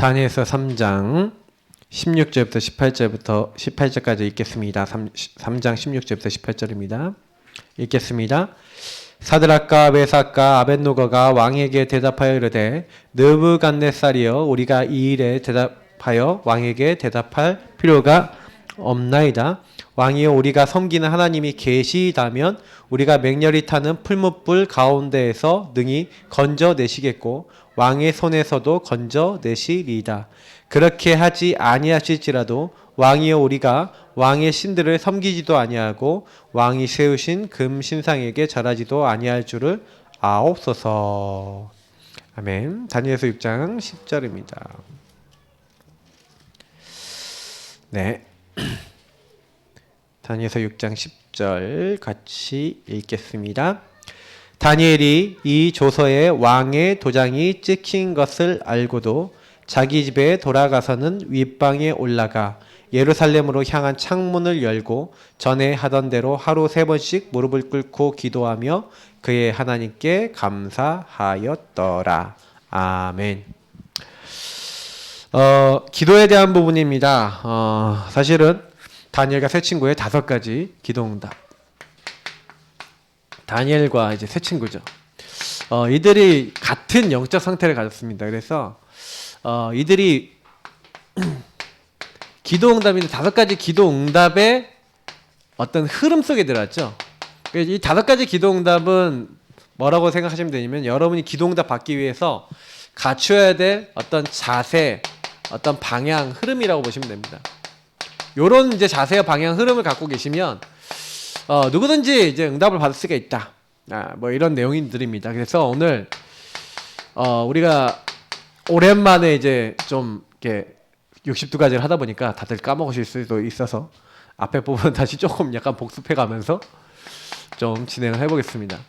다니엘서 3장 16절부터 18절까지 읽겠습니다. 3장 16절부터 18절입니다. 읽겠습니다. 사드락과 메삭과 아벳노고가 왕에게 대답하여 이르되 느부갓네살이여 우리가 이 일에 대답하여 왕에게 대답할 필요가 없나이다. 왕이여 우리가 섬기는 하나님이 계시다면 우리가 맹렬히 타는 풀무불 가운데에서 능히 건져내시겠고 왕의 손에서도 건져내시리이다. 그렇게 하지 아니하실지라도 왕이여 우리가 왕의 신들을 섬기지도 아니하고 왕이 세우신 금 신상에게 절하지도 아니할 줄을 아옵소서. 아멘. 다니엘서 6장 10절입니다. 네. 다니엘서 6장 10절 같이 읽겠습니다. 다니엘이 이 조서에 왕의 도장이 찍힌 것을 알고도 자기 집에 돌아가서는 윗방에 올라가 예루살렘으로 향한 창문을 열고 전에 하던 대로 하루 3번씩 무릎을 꿇고 기도하며 그의 하나님께 감사하였더라. 아멘. 기도에 대한 부분입니다. 사실은 다니엘과 세 친구의 5가지 기도응답. 다니엘과 이제 세 친구죠. 이들이 같은 영적 상태를 가졌습니다. 그래서 이들이 기도응답인데 5가지 기도응답의 어떤 흐름 속에 들어왔죠. 이 5가지 기도응답은 뭐라고 생각하시면 되냐면 여러분이 기도응답 받기 위해서 갖춰야 될 어떤 자세, 어떤 방향, 흐름이라고 보시면 됩니다. 요런 이제 자세와 방향, 흐름을 갖고 계시면 누구든지 이제 응답을 받을 수가 있다. 뭐 이런 내용들입니다. 그래서 오늘 우리가 오랜만에 이제 좀 이렇게 62가지를 하다 보니까 다들 까먹으실 수도 있어서 앞에 부분 다시 조금 약간 복습해 가면서 좀 진행을 해보겠습니다.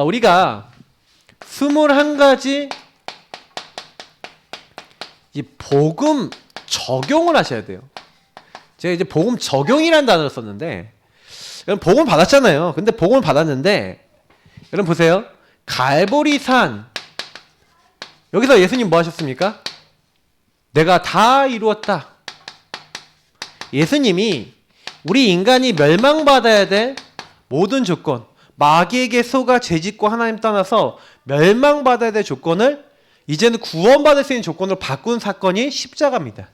우리가 21가지 이 복음 적용을 하셔야 돼요. 제가 이제 복음 적용이라는 단어를 썼는데 여러분 복음 받았잖아요. 근데 복음을 받았는데 여러분 보세요. 갈보리산 여기서 예수님 뭐 하셨습니까? 내가 다 이루었다. 예수님이 우리 인간이 멸망받아야 될 모든 조건, 마귀에게 속아 죄짓고 하나님 떠나서 멸망받아야 될 조건을 이제는 구원받을 수 있는 조건으로 바꾼 사건이 십자가입니다.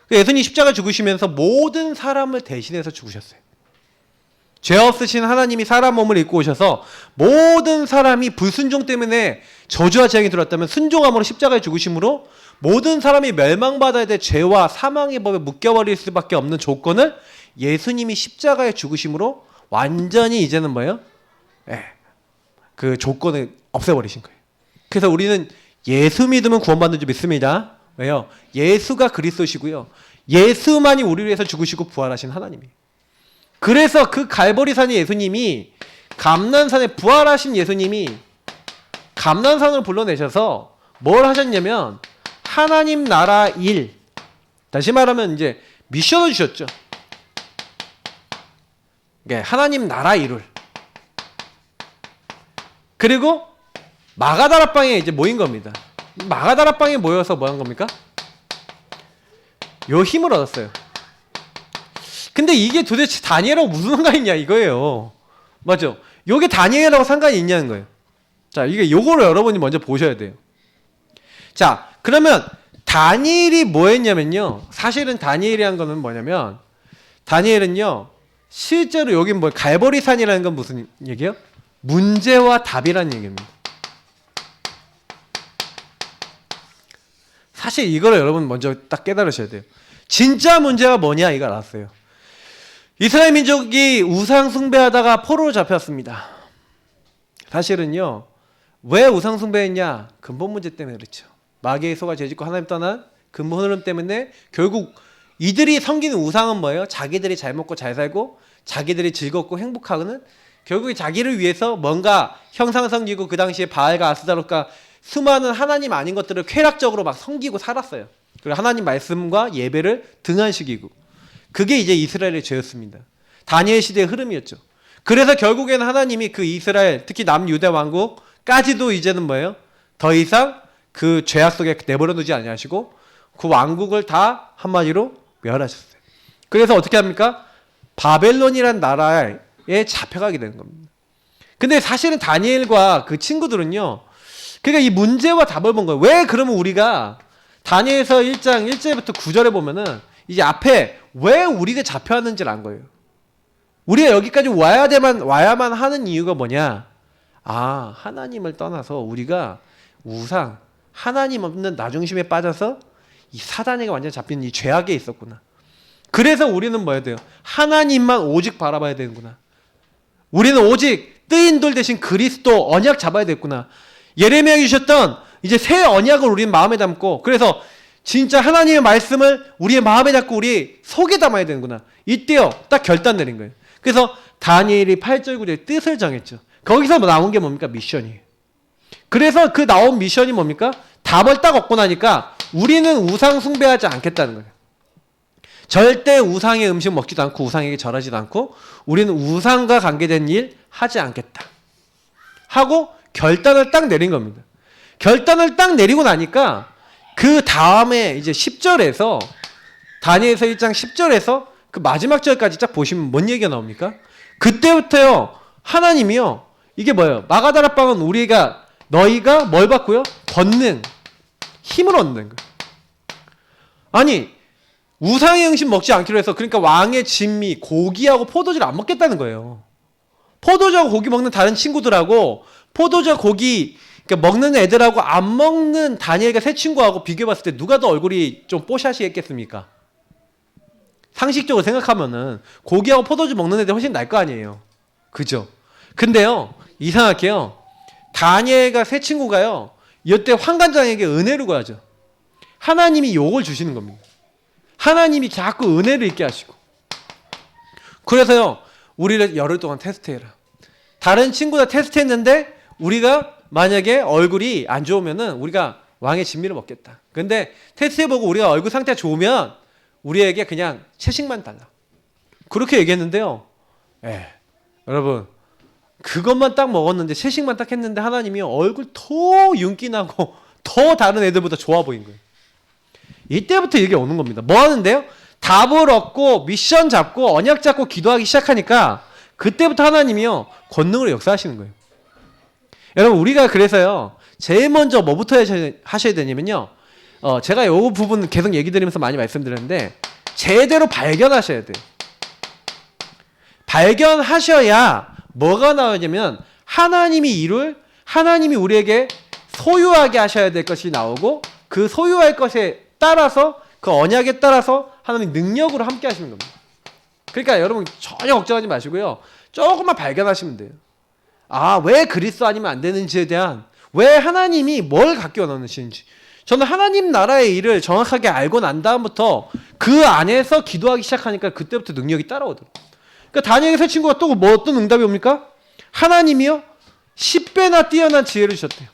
예수님이 십자가 죽으시면서 모든 사람을 대신해서 죽으셨어요. 죄 없으신 하나님이 사람 몸을 입고 오셔서 모든 사람이 불순종 때문에 저주와 재앙이 들어왔다면 순종함으로 십자가에 죽으심으로 모든 사람이 멸망받아야 될 죄와 사망의 법에 묶여버릴 수밖에 없는 조건을 예수님이 십자가에 죽으심으로 완전히 이제는 뭐예요? 그 조건을 없애버리신 거예요. 그래서 우리는 예수 믿으면 구원받는 줄 믿습니다. 왜요? 예수가 그리스도시고요. 예수만이 우리를 위해서 죽으시고 부활하신 하나님이에요. 그래서 그 갈보리산의 예수님이 감난산에 부활하신 예수님이 감난산으로 불러내셔서 뭘 하셨냐면 하나님 나라 일, 다시 말하면 이제 미션을 주셨죠. 하나님 나라 일을. 그리고 마가다락방에 이제 모인 겁니다. 마가다락방에 모여서 뭐 한 겁니까? 요 힘을 얻었어요. 근데 이게 도대체 다니엘하고 무슨 상관이 있냐 이거예요. 맞죠? 요게 다니엘하고 상관이 있냐는 거예요. 자, 이게 요거를 여러분이 먼저 보셔야 돼요. 자, 그러면 다니엘이 뭐 했냐면요. 사실은 다니엘이 한 거는 뭐냐면 다니엘은요. 실제로 여긴 뭐 갈보리산이라는 건 무슨 얘기예요? 문제와 답이라는 얘기입니다. 사실 이거를 여러분 먼저 딱 깨달으셔야 돼요. 진짜 문제가 뭐냐 이걸 알았어요. 이스라엘 민족이 우상 숭배하다가 포로로 잡혔습니다. 사실은요. 왜 우상 숭배했냐? 근본 문제 때문에 그렇죠. 마귀의 속아 죄짓고 하나님 떠난 근본 흐름 때문에 결국 이들이 섬기는 우상은 뭐예요? 자기들이 잘 먹고 잘 살고 자기들이 즐겁고 행복하고는 결국에 자기를 위해서 뭔가 형상 섬기고 그 당시에 바알과 아스다롯과 수많은 하나님 아닌 것들을 쾌락적으로 막 섬기고 살았어요. 그리고 하나님 말씀과 예배를 등한시키고 그게 이제 이스라엘의 죄였습니다. 다니엘 시대의 흐름이었죠. 그래서 결국에는 하나님이 그 이스라엘 특히 남유대 왕국까지도 이제는 뭐예요? 더 이상 그 죄악 속에 내버려 두지 아니하시고 그 왕국을 다 한마디로 멸하셨어요. 그래서 어떻게 합니까? 바벨론이란 나라에 잡혀가게 되는 겁니다. 근데 사실은 다니엘과 그 친구들은요, 그러니까 이 문제와 답을 본 거예요. 왜 그러면 우리가 다니엘서 1장 1절부터 9절에 보면은 이제 앞에 왜 우리가 잡혀왔는지를 안 거예요. 우리가 여기까지 와야만 하는 이유가 뭐냐? 아, 하나님을 떠나서 우리가 우상, 하나님 없는 나중심에 빠져서 이 사단에게 완전 잡힌 이 죄악에 있었구나. 그래서 우리는 뭐 해야 돼요? 하나님만 오직 바라봐야 되는구나. 우리는 오직 뜨인 돌 대신 그리스도 언약 잡아야 됐구나. 예레미야가 주셨던 이제 새 언약을 우리는 마음에 담고, 그래서 진짜 하나님의 말씀을 우리의 마음에 담고 우리 속에 담아야 되는구나. 이때요 딱 결단 내린 거예요. 그래서 다니엘이 8절 9절의 뜻을 정했죠. 거기서 나온 게 뭡니까? 미션이에요. 그래서 그 나온 미션이 뭡니까? 답을 딱 얻고 나니까 우리는 우상 숭배하지 않겠다는 거예요. 절대 우상의 음식 먹지도 않고 우상에게 절하지도 않고 우리는 우상과 관계된 일 하지 않겠다 하고 결단을 딱 내린 겁니다. 결단을 딱 내리고 나니까 그 다음에 이제 10절에서 다니엘서 1장 10절에서 그 마지막 절까지 딱 보시면 뭔 얘기가 나옵니까? 그때부터요 하나님이요 이게 뭐예요? 마가다라 빵은 너희가 뭘 받고요? 권능, 힘을 얻는 거예요. 아니 우상의 음식 먹지 않기로 해서 그러니까 왕의 진미, 고기하고 포도주를 안 먹겠다는 거예요. 포도주하고 고기 먹는 다른 친구들하고 포도주와 고기 그러니까 먹는 애들하고 안 먹는 다니엘과 새 친구하고 비교해봤을 때 누가 더 얼굴이 좀 뽀샤시했겠습니까? 상식적으로 생각하면은 고기하고 포도주 먹는 애들 훨씬 나을 거 아니에요. 그죠? 근데요 이상하게요 다니엘과 새 친구가요 이때 환관장에게 은혜를 구하죠. 하나님이 욕을 주시는 겁니다. 하나님이 자꾸 은혜를 있게 하시고. 그래서요 우리를 열흘 동안 테스트해라. 다른 친구가 테스트했는데 우리가 만약에 얼굴이 안 좋으면은 우리가 왕의 진미를 먹겠다. 근데 테스트해보고 우리가 얼굴 상태가 좋으면 우리에게 그냥 채식만 달라. 그렇게 얘기했는데요. 여러분 그것만 딱 먹었는데 채식만 딱 했는데 하나님이 얼굴 더 윤기나고 더 다른 애들보다 좋아 보인 거예요. 이때부터 이게 오는 겁니다. 뭐 하는데요? 답을 얻고 미션 잡고 언약 잡고 기도하기 시작하니까 그때부터 하나님이요 권능으로 역사하시는 거예요. 여러분 우리가 그래서요 제일 먼저 뭐부터 하셔야 되냐면요 제가 이 부분 계속 얘기 드리면서 많이 말씀드렸는데 제대로 발견하셔야 돼요. 발견하셔야 뭐가 나오냐면 하나님이 우리에게 소유하게 하셔야 될 것이 나오고 그 소유할 것에 따라서 그 언약에 따라서 하나님 능력으로 함께 하시는 겁니다. 그러니까 여러분 전혀 걱정하지 마시고요 조금만 발견하시면 돼요. 아, 왜 그리스도 아니면 안 되는지에 대한 왜 하나님이 뭘 갖게 원하시는지 저는 하나님 나라의 일을 정확하게 알고 난 다음부터 그 안에서 기도하기 시작하니까 그때부터 능력이 따라오더라고요. 그러니까 다니엘의 새 친구가 또 뭐 어떤 응답이 옵니까? 하나님이요 10배나 뛰어난 지혜를 주셨대요.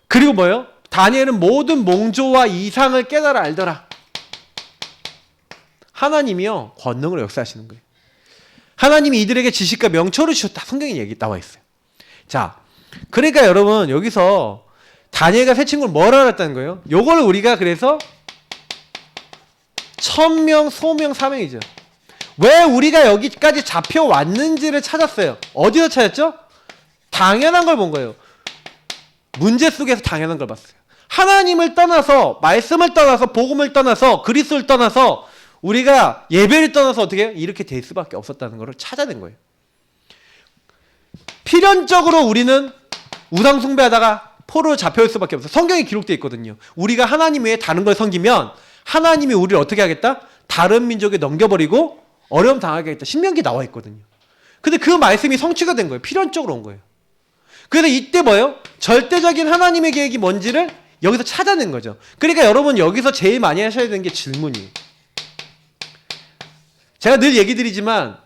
그리고 뭐예요? 다니엘은 모든 몽조와 이상을 깨달아 알더라. 하나님이요 권능으로 역사하시는 거예요. 하나님이 이들에게 지식과 명철을 주셨다. 성경에 얘기 나와 있어요. 자, 그러니까 여러분 여기서 다니엘과 새 친구를 뭘 알았다는 거예요? 요걸 우리가 그래서 천명, 소명, 사명이죠. 왜 우리가 여기까지 잡혀왔는지를 찾았어요. 어디서 찾았죠? 당연한 걸 본 거예요. 문제 속에서 당연한 걸 봤어요. 하나님을 떠나서 말씀을 떠나서 복음을 떠나서 그리스도를 떠나서 우리가 예배를 떠나서 어떻게 해요? 이렇게 될 수밖에 없었다는 것을 찾아낸 거예요. 필연적으로 우리는 우상 숭배하다가 포로로 잡혀올 수밖에 없어요. 성경에 기록되어 있거든요. 우리가 하나님 외에 다른 걸 섬기면 하나님이 우리를 어떻게 하겠다? 다른 민족에 넘겨버리고 어려움 당하게 하겠다. 신명기에 나와 있거든요. 근데 그 말씀이 성취가 된 거예요. 필연적으로 온 거예요. 그래서 이때 뭐예요? 절대적인 하나님의 계획이 뭔지를 여기서 찾아낸 거죠. 그러니까 여러분 여기서 제일 많이 하셔야 되는 게 질문이에요. 제가 늘 얘기 드리지만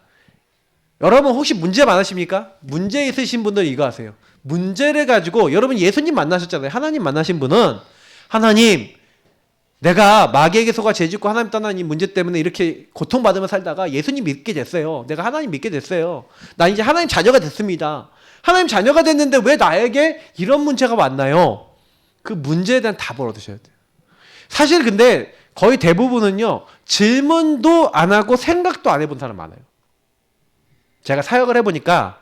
여러분 혹시 문제 많으십니까? 문제 있으신 분들 이거 하세요. 문제를 가지고 여러분 예수님 만나셨잖아요. 하나님 만나신 분은 하나님 내가 마귀에게 속아 죄짓고 하나님 떠난 이 문제 때문에 이렇게 고통받으며 살다가 예수님 믿게 됐어요. 내가 하나님 믿게 됐어요. 나 이제 하나님 자녀가 됐습니다. 하나님 자녀가 됐는데 왜 나에게 이런 문제가 왔나요? 그 문제에 대한 답을 얻으셔야 돼요. 사실 근데 거의 대부분은요, 질문도 안 하고 생각도 안 해본 사람 많아요. 제가 사역을 해보니까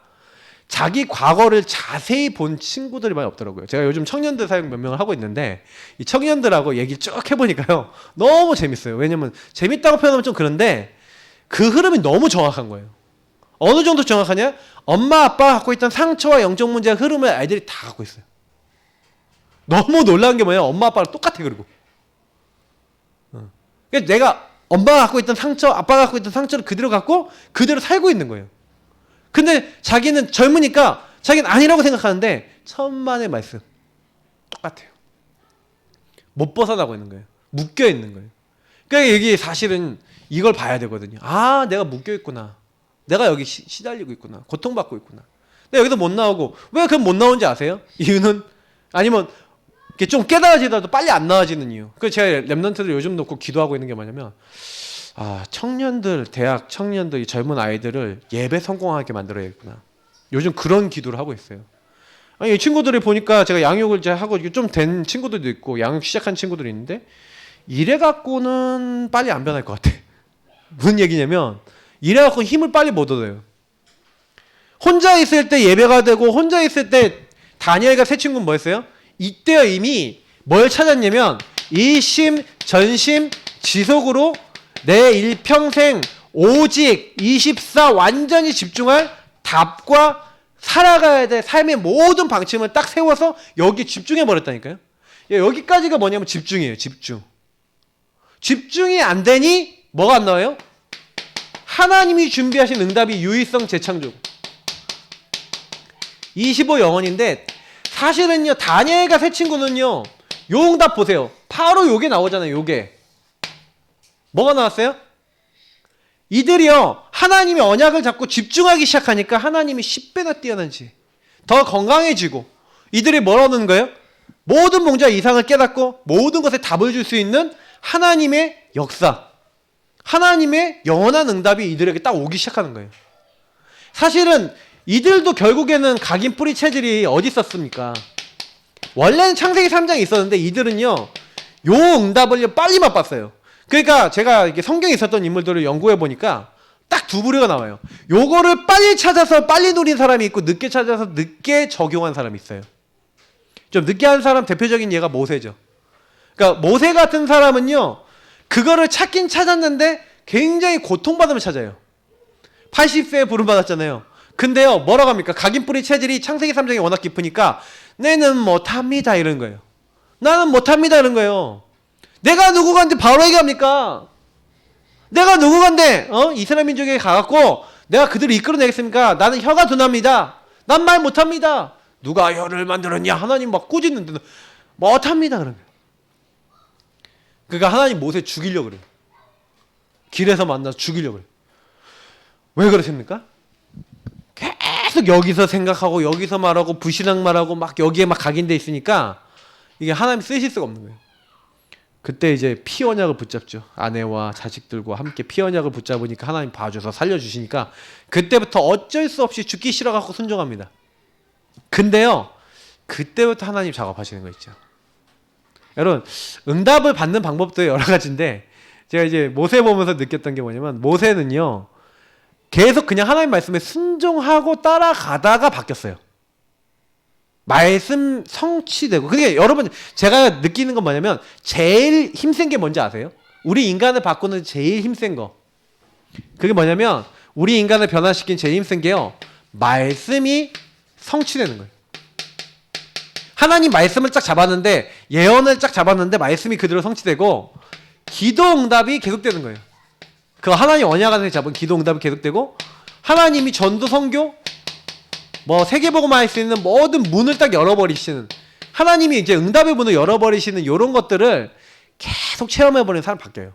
자기 과거를 자세히 본 친구들이 많이 없더라고요. 제가 요즘 청년들 사역 몇 명을 하고 있는데 이 청년들하고 얘기 쭉 해보니까요, 너무 재밌어요. 왜냐면 재밌다고 표현하면 좀 그런데 그 흐름이 너무 정확한 거예요. 어느 정도 정확하냐? 엄마 아빠가 갖고 있던 상처와 영적 문제의 흐름을 아이들이 다 갖고 있어요. 너무 놀라운 게 뭐예요? 엄마 아빠랑 똑같아. 그리고 그러니까 내가 엄마가 갖고 있던 상처, 아빠가 갖고 있던 상처를 그대로 갖고 그대로 살고 있는 거예요. 근데 자기는 젊으니까 자기는 아니라고 생각하는데 천만의 말씀 똑같아요. 못 벗어나고 있는 거예요. 묶여 있는 거예요. 그러니까 여기 사실은 이걸 봐야 되거든요. 아, 내가 묶여 있구나. 내가 여기 시달리고 있구나. 고통받고 있구나. 근데 여기서 못 나오고 왜 그럼 못 나오는지 아세요? 이유는 아니면 이렇게 좀 깨달아지더라도 빨리 안 나아지는 이유. 그래서 제가 랩런트들 요즘 놓고 기도하고 있는 게 뭐냐면, 아, 청년들, 대학 청년들, 이 젊은 아이들을 예배 성공하게 만들어야겠구나. 요즘 그런 기도를 하고 있어요. 아니, 이 친구들이 보니까 제가 양육을 이제 하고 좀 된 친구들도 있고 양육 시작한 친구들이 있는데 이래 갖고는 빨리 안 변할 것 같아. 무슨 얘기냐면 이래 갖고 힘을 빨리 못 얻어요. 혼자 있을 때 예배가 되고 혼자 있을 때 다니엘과 세 친구는 뭐였어요? 이때야 이미 뭘 찾았냐면 일심 전심 지속으로 내 일평생 오직 24 완전히 집중할 답과 살아가야 될 삶의 모든 방침을 딱 세워서 여기 집중해 버렸다니까요. 여기까지가 뭐냐면 집중이에요. 집중. 집중이 안 되니 뭐가 안 나와요? 하나님이 준비하신 응답이 유의성 재창조. 25 영혼인데 사실은요, 다니엘과 세 친구는요, 요 응답 보세요. 바로 요게 나오잖아요. 요게 뭐가 나왔어요? 이들이요, 하나님의 언약을 잡고 집중하기 시작하니까 하나님이 10배나 뛰어난지 더 건강해지고, 이들이 뭘 얻는 거예요? 모든 문제와 이상을 깨닫고 모든 것에 답을 줄 수 있는 하나님의 역사, 하나님의 영원한 응답이 이들에게 딱 오기 시작하는 거예요. 사실은 이들도 결국에는 각인 뿌리 체질이 어디 있었습니까? 원래는 창세기 3장에 있었는데 이들은요, 요 응답을 빨리 맛봤어요. 그러니까 제가 이렇게 성경에 있었던 인물들을 연구해 보니까 딱 두 부류가 나와요. 요거를 빨리 찾아서 빨리 누린 사람이 있고 늦게 찾아서 늦게 적용한 사람이 있어요. 좀 늦게 한 사람 대표적인 예가 모세죠. 그러니까 모세 같은 사람은요, 그거를 찾긴 찾았는데 굉장히 고통받으면 찾아요. 80세에 부름받았잖아요. 근데요, 뭐라고 합니까? 각인 뿌리 체질이 창세기 3장이 워낙 깊으니까 내는 못합니다 이런 거예요. 나는 못합니다 이런 거예요. 내가 누구간데 바로 얘기합니까? 내가 누구간데 이스라엘 민족에게 가갖고 내가 그들을 이끌어내겠습니까? 나는 혀가 둔합니다. 난 말 못합니다. 누가 혀를 만들었냐? 하나님 막 꾸짖는데 못합니다 그런 거예요. 그러니까 하나님 모세 죽이려고 그래요. 길에서 만나서 죽이려고 그래요. 왜 그러십니까? 계속 여기서 생각하고 여기서 말하고 불신앙 말하고 막 여기에 막 각인돼 있으니까 이게 하나님 쓰실 수가 없는 거예요. 그때 이제 피 언약을 붙잡죠. 아내와 자식들과 함께 피 언약을 붙잡으니까 하나님 봐줘서 살려주시니까 그때부터 어쩔 수 없이 죽기 싫어갖고 순종합니다. 근데요, 그때부터 하나님 작업하시는 거 있죠. 여러분, 응답을 받는 방법도 여러 가지인데 제가 이제 모세 보면서 느꼈던 게 뭐냐면 모세는요, 계속 그냥 하나님 말씀에 순종하고 따라가다가 바뀌었어요. 말씀 성취되고. 그게 여러분, 제가 느끼는 건 뭐냐면 제일 힘센 게 뭔지 아세요? 우리 인간을 바꾸는 제일 힘센 거, 그게 뭐냐면 우리 인간을 변화시킨 제일 힘센 게요, 말씀이 성취되는 거예요. 하나님 말씀을 쫙 잡았는데, 예언을 쫙 잡았는데 말씀이 그대로 성취되고 기도 응답이 계속되는 거예요. 그 하나님 언약 안에서 잡은 기도 응답이 계속되고 하나님이 전도 선교 뭐 세계복음화 할 수 있는 모든 문을 딱 열어버리시는, 하나님이 이제 응답의 문을 열어버리시는 이런 것들을 계속 체험해버리는 사람 바뀌어요.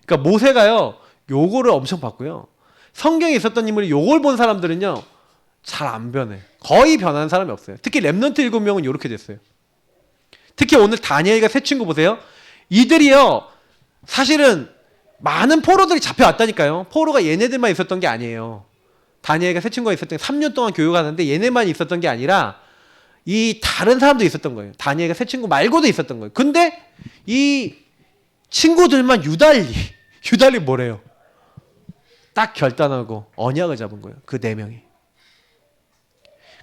그러니까 모세가요, 요거를 엄청 봤고요. 성경에 있었던 인물이 요걸 본 사람들은요, 잘 안 변해. 거의 변한 사람이 없어요. 특히 랩넌트 7명은 요렇게 됐어요. 특히 오늘 다니엘과 세 친구 보세요. 이들이요, 사실은 많은 포로들이 잡혀왔다니까요. 포로가 얘네들만 있었던 게 아니에요. 다니엘과 세 친구가 있었던 게 3년 동안 교육하는데 얘네만 있었던 게 아니라 이 다른 사람도 있었던 거예요. 다니엘과 세 친구 말고도 있었던 거예요. 근데 이 친구들만 유달리 뭐래요? 딱 결단하고 언약을 잡은 거예요. 그 네 명이.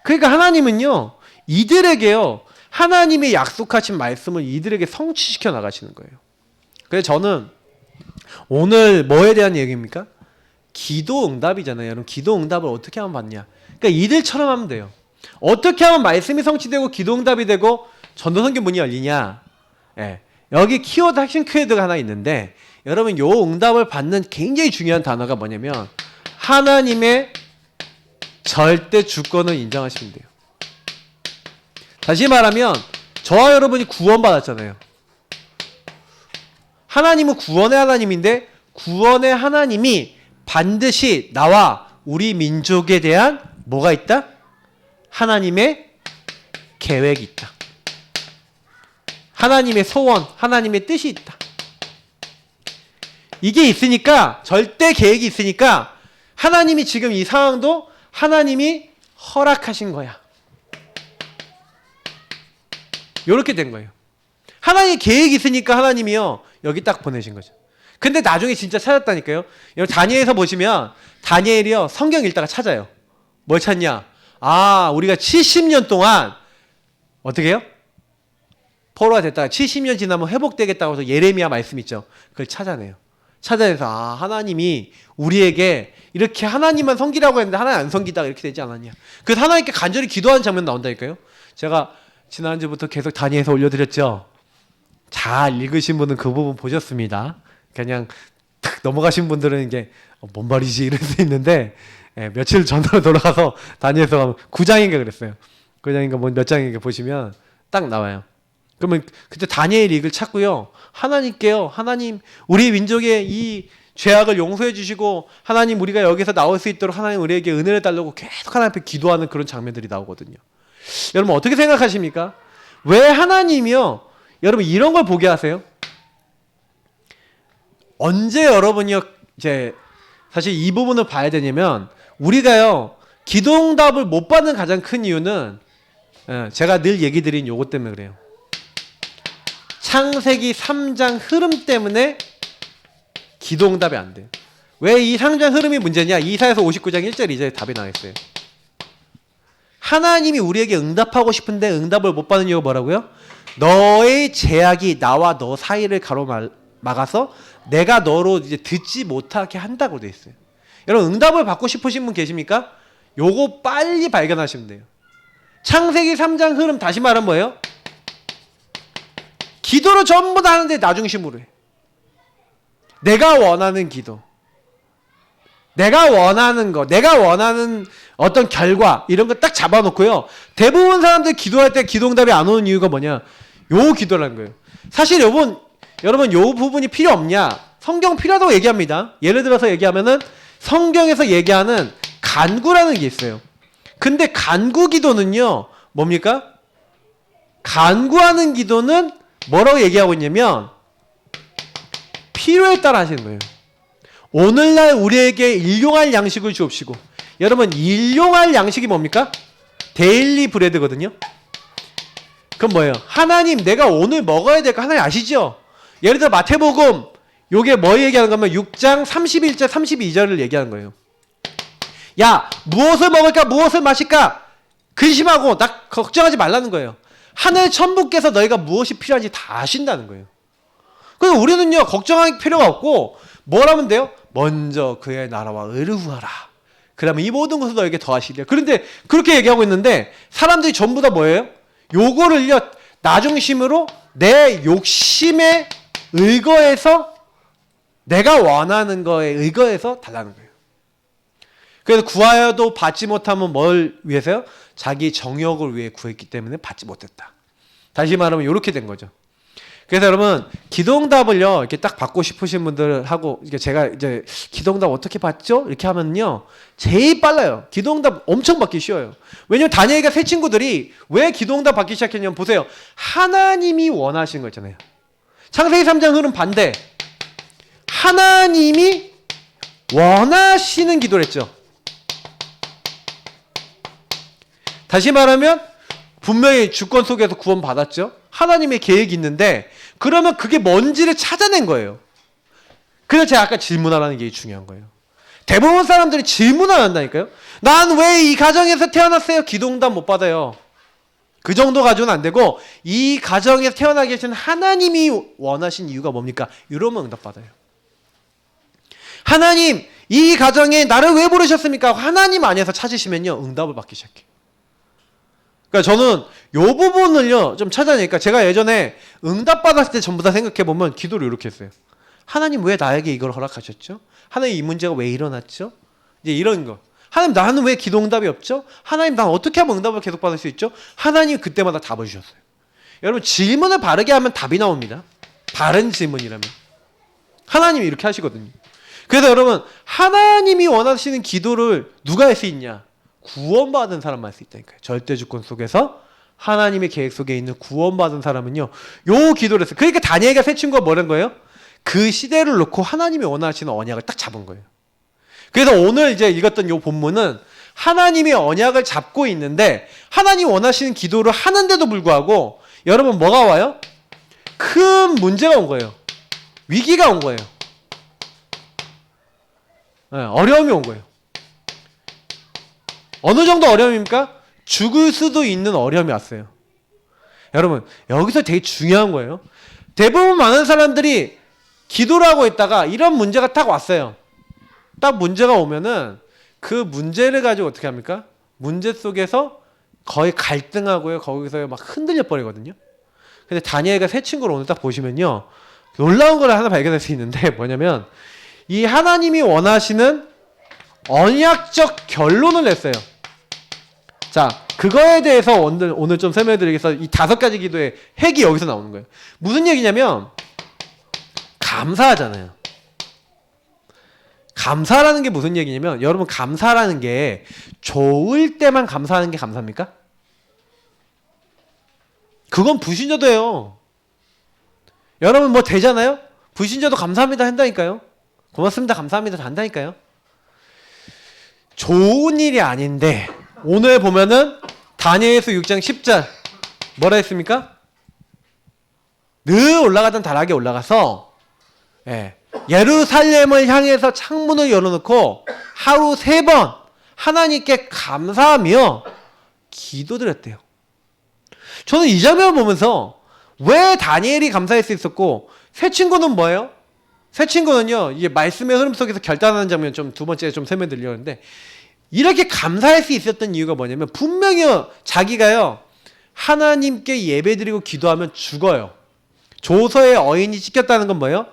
그러니까 하나님은요, 이들에게요, 하나님의 약속하신 말씀을 이들에게 성취시켜 나가시는 거예요. 그래서 저는 오늘 뭐에 대한 얘기입니까? 기도 응답이잖아요. 여러분, 기도 응답을 어떻게 하면 받냐? 그러니까 이들처럼 하면 돼요. 어떻게 하면 말씀이 성취되고 기도 응답이 되고 전도성경 문이 열리냐? 예. 여기 키워드, 핵심 키워드가 하나 있는데, 여러분, 요 응답을 받는 굉장히 중요한 단어가 뭐냐면, 하나님의 절대 주권을 인정하시면 돼요. 다시 말하면, 저와 여러분이 구원받았잖아요. 하나님은 구원의 하나님인데, 구원의 하나님이 반드시 나와 우리 민족에 대한 뭐가 있다? 하나님의 계획이 있다. 하나님의 소원, 하나님의 뜻이 있다. 이게 있으니까, 절대 계획이 있으니까 하나님이 지금 이 상황도 하나님이 허락하신 거야. 이렇게 된 거예요. 하나님의 계획이 있으니까 하나님이요, 여기 딱 보내신 거죠. 근데 나중에 진짜 찾았다니까요. 여러분, 다니엘에서 보시면 다니엘이요, 성경 읽다가 찾아요. 뭘 찾냐? 아, 우리가 70년 동안 어떻게 해요? 포로가 됐다가 70년 지나면 회복되겠다고 해서 예레미야 말씀 있죠. 그걸 찾아내요. 찾아내서 아, 하나님이 우리에게 이렇게 하나님만 섬기라고 했는데 하나님 안 섬기다가 이렇게 되지 않았냐. 그래서 하나님께 간절히 기도하는 장면 나온다니까요. 제가 지난주부터 계속 다니엘서 올려드렸죠. 잘 읽으신 분은 그 부분 보셨습니다. 그냥 탁 넘어가신 분들은 이게 뭔 말이지 이럴 수 있는데, 며칠 전으로 돌아가서 다니엘서 9장인가 그랬어요. 9장인가 뭐 몇 장인가 보시면 딱 나와요. 그러면 그때 다니엘 이글 찾고요, 하나님께요, 하나님 우리 민족의 이 죄악을 용서해 주시고 하나님 우리가 여기서 나올 수 있도록 하나님 우리에게 은혜를 달라고 계속 하나님 앞에 기도하는 그런 장면들이 나오거든요. 여러분 어떻게 생각하십니까? 왜 하나님이요, 여러분 이런 걸 보게 하세요? 언제 여러분이요, 이제 사실 이 부분을 봐야 되냐면, 우리가요 기도응답을 못 받는 가장 큰 이유는, 제가 늘 얘기 드린 요것 때문에 그래요. 창세기 3장 흐름 때문에 기도응답이 안 돼요. 왜 이 3장 흐름이 문제냐? 이사야서 59장 1절 2절에 답이 나와 있어요. 하나님이 우리에게 응답하고 싶은데 응답을 못 받는 이유가 뭐라고요? 너의 제약이 나와 너 사이를 가로막아서 내가 너로 이제 듣지 못하게 한다고 돼 있어요. 여러분 응답을 받고 싶으신 분 계십니까? 요거 빨리 발견하시면 돼요. 창세기 3장 흐름 다시 말하면 뭐예요? 기도를 전부 다 하는데 나 중심으로 해. 내가 원하는 기도, 내가 원하는 거, 내가 원하는 어떤 결과 이런 거 딱 잡아놓고요, 대부분 사람들이 기도할 때 기도응답이 안 오는 이유가 뭐냐? 요 기도라는 거예요. 사실 여러분 요 부분이 필요 없냐? 성경 필요하다고 얘기합니다. 예를 들어서 얘기하면은 성경에서 얘기하는 간구라는 게 있어요. 근데 간구 기도는요 뭡니까? 간구하는 기도는 뭐라고 얘기하고 있냐면 필요에 따라 하시는 거예요. 오늘날 우리에게 일용할 양식을 주옵시고. 여러분 일용할 양식이 뭡니까? 데일리 브레드거든요. 그럼 뭐예요? 하나님 내가 오늘 먹어야 될 거 하나님 아시죠? 예를 들어 마태복음 요게 뭐 얘기하는 거면 6장 31절 32절을 얘기하는 거예요. 야 무엇을 먹을까 무엇을 마실까 근심하고 나 걱정하지 말라는 거예요. 하늘 천부께서 너희가 무엇이 필요한지 다 아신다는 거예요. 그래서 우리는요 걱정할 필요가 없고 뭘 하면 돼요? 먼저 그의 나라와 의를 구하라. 그러면 이 모든 것을 너에게 더하시리라. 그런데 그렇게 얘기하고 있는데 사람들이 전부 다 뭐예요? 요거를요 나 중심으로 내 욕심에 의거해서 내가 원하는 거에 의거해서 달라는 거예요. 그래서 구하여도 받지 못하면 뭘 위해서요? 자기 정욕을 위해 구했기 때문에 받지 못했다. 다시 말하면 이렇게 된 거죠. 그래서 여러분 기도응답을요 이렇게 딱 받고 싶으신 분들하고 이게 제가 이제 기도응답 어떻게 받죠? 이렇게 하면요 제일 빨라요. 기도응답 엄청 받기 쉬워요. 왜냐면 다니엘과 세 친구들이 왜 기도응답 받기 시작했냐면 보세요. 하나님이 원하시는 거 있잖아요. 창세기 3장 흐름 반대. 하나님이 원하시는 기도를 했죠. 다시 말하면 분명히 주권 속에서 구원받았죠. 하나님의 계획이 있는데 그러면 그게 뭔지를 찾아낸 거예요. 그래서 제가 아까 질문하라는 게 중요한 거예요. 대부분 사람들이 질문 안 한다니까요. 난 왜 이 가정에서 태어났어요? 기도응답 못 받아요. 그 정도 가지고는 안 되고 이 가정에서 태어나게 하신 하나님이 원하신 이유가 뭡니까? 이러면 응답 받아요. 하나님, 이 가정에 나를 왜 부르셨습니까? 하나님 안에서 찾으시면요, 응답을 받기 시작해요. 그러니까 저는 이 부분을요 좀 찾아내니까 제가 예전에 응답 받았을 때 전부 다 생각해 보면 기도를 이렇게 했어요. 하나님 왜 나에게 이걸 허락하셨죠? 하나님 이 문제가 왜 일어났죠? 이제 이런 거. 하나님 나는 왜 기도 응답이 없죠? 하나님 난 어떻게 하면 응답을 계속 받을 수 있죠? 하나님 그때마다 답을 주셨어요. 여러분 질문을 바르게 하면 답이 나옵니다. 바른 질문이라면. 하나님이 이렇게 하시거든요. 그래서 여러분 하나님이 원하시는 기도를 누가 할 수 있냐? 구원받은 사람만 할 수 있다니까요. 절대주권 속에서 하나님의 계획 속에 있는 구원받은 사람은요. 요 기도를 했어요. 그러니까 다니엘과 세 친구가 뭐라는 거예요? 그 시대를 놓고 하나님이 원하시는 언약을 딱 잡은 거예요. 그래서 오늘 이제 읽었던 요 본문은 하나님의 언약을 잡고 있는데 하나님 원하시는 기도를 하는데도 불구하고 여러분 뭐가 와요? 큰 문제가 온 거예요. 위기가 온 거예요. 네, 어려움이 온 거예요. 어느 정도 어려움입니까? 죽을 수도 있는 어려움이 왔어요. 여러분 여기서 되게 중요한 거예요. 대부분 많은 사람들이 기도를 하고 있다가 이런 문제가 딱 왔어요. 딱 문제가 오면은 그 문제를 가지고 어떻게 합니까? 문제 속에서 거의 갈등하고요. 거기서 막 흔들려 버리거든요. 근데 다니엘과 세 친구를 오늘 딱 보시면요. 놀라운 걸 하나 발견할 수 있는데 뭐냐면 이 하나님이 원하시는 언약적 결론을 냈어요. 자, 그거에 대해서 오늘 좀 설명해 드리겠어. 이 5가지 기도의 핵이 여기서 나오는 거예요. 무슨 얘기냐면 감사하잖아요. 감사라는 게 무슨 얘기냐면 여러분 감사라는 게 좋을 때만 감사하는 게 감사입니까? 그건 불신자도예요. 여러분 뭐 되잖아요? 불신자도 감사합니다 한다니까요. 고맙습니다 감사합니다 다 한다니까요. 좋은 일이 아닌데 오늘 보면은 다니엘서 6장 10절 뭐라 했습니까? 늘 올라가던 다락에 올라가서 예루살렘을 향해서 창문을 열어놓고 하루 3번 하나님께 감사하며 기도드렸대요. 저는 이 장면을 보면서 왜 다니엘이 감사할 수 있었고 세 친구는 뭐예요? 세 친구는요 이게 말씀의 흐름 속에서 결단하는 장면 좀 두 번째 좀 설명드리려고 하는데 이렇게 감사할 수 있었던 이유가 뭐냐면 분명히 자기가요 하나님께 예배드리고 기도하면 죽어요. 조서에 어인이 찍혔다는 건 뭐예요?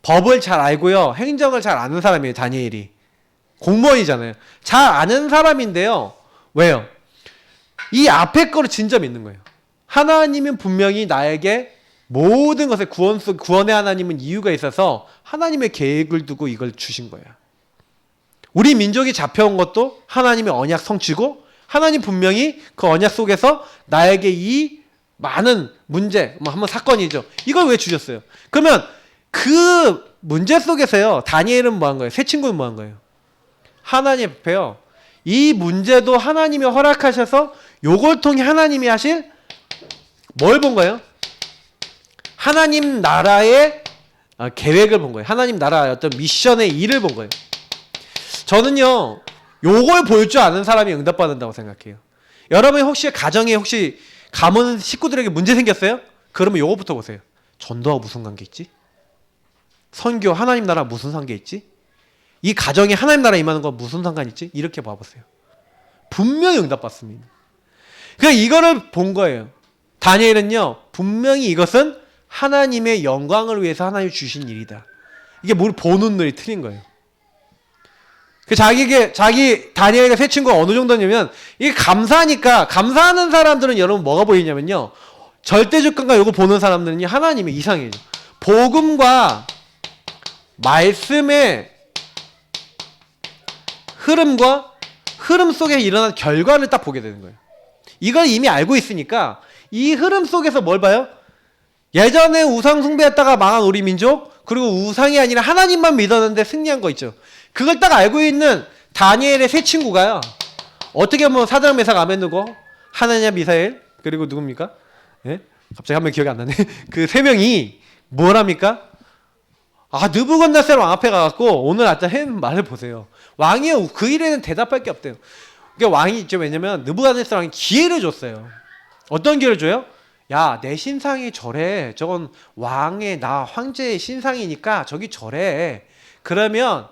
법을 잘 알고요 행정을 잘 아는 사람이에요. 다니엘이 공무원이잖아요. 잘 아는 사람인데요 왜요? 이 앞에 거를 진짜 믿는 거예요. 하나님은 분명히 나에게 모든 것에 구원의 하나님은 이유가 있어서 하나님의 계획을 두고 이걸 주신 거야. 우리 민족이 잡혀온 것도 하나님의 언약 성취고 하나님 분명히 그 언약 속에서 나에게 이 많은 문제, 뭐 한번 사건이죠. 이걸 왜 주셨어요? 그러면 그 문제 속에서요 다니엘은 뭐 한 거예요? 세 친구는 뭐 한 거예요? 하나님 앞에요 이 문제도 하나님이 허락하셔서 요걸 통해 하나님이 하실 뭘 본 거예요? 하나님 나라의 계획을 본 거예요. 하나님 나라의 어떤 미션의 일을 본 거예요. 저는요 요걸 볼 줄 아는 사람이 응답받는다고 생각해요. 여러분이 혹시 가정에 혹시 가문 식구들에게 문제 생겼어요? 그러면 요거부터 보세요. 전도하고 무슨 관계 있지? 선교 하나님 나라 무슨 관계 있지? 이 가정에 하나님 나라 임하는 거 무슨 상관 있지? 이렇게 봐보세요. 분명히 응답받습니다. 그냥 이거를 본 거예요. 다니엘은요 분명히 이것은 하나님의 영광을 위해서 하나님이 주신 일이다. 이게 뭘 보는 눈이 틀린 거예요. 자기 다니엘과 세 친구가 어느 정도냐면 이게 감사하니까 감사하는 사람들은 여러분 뭐가 보이냐면요 절대주권과 이거 보는 사람들은요 하나님의 이상해요. 복음과 말씀의 흐름 속에 일어난 결과를 딱 보게 되는 거예요. 이걸 이미 알고 있으니까 이 흐름 속에서 뭘 봐요? 예전에 우상 숭배했다가 망한 우리 민족 그리고 우상이 아니라 하나님만 믿었는데 승리한 거 있죠. 그걸 딱 알고 있는 다니엘의 세 친구가요 어떻게 보면 사드락 메삭 아벤느고 하나냐 미사엘 그리고 누굽니까? 예? 갑자기 한 명 기억이 안 나네. 그 세 명이 뭘 합니까? 느부갓네살 왕 앞에 가갖고 오늘 아까 한 말을 보세요. 왕이 그 일에는 대답할 게 없대요. 그러니까 왕이 있죠. 왜냐면 느부갓네살 왕이 기회를 줬어요. 어떤 기회를 줘요? 야, 내 신상이 저래. 저건 왕의 나 황제의 신상이니까 저기 저래. 그러면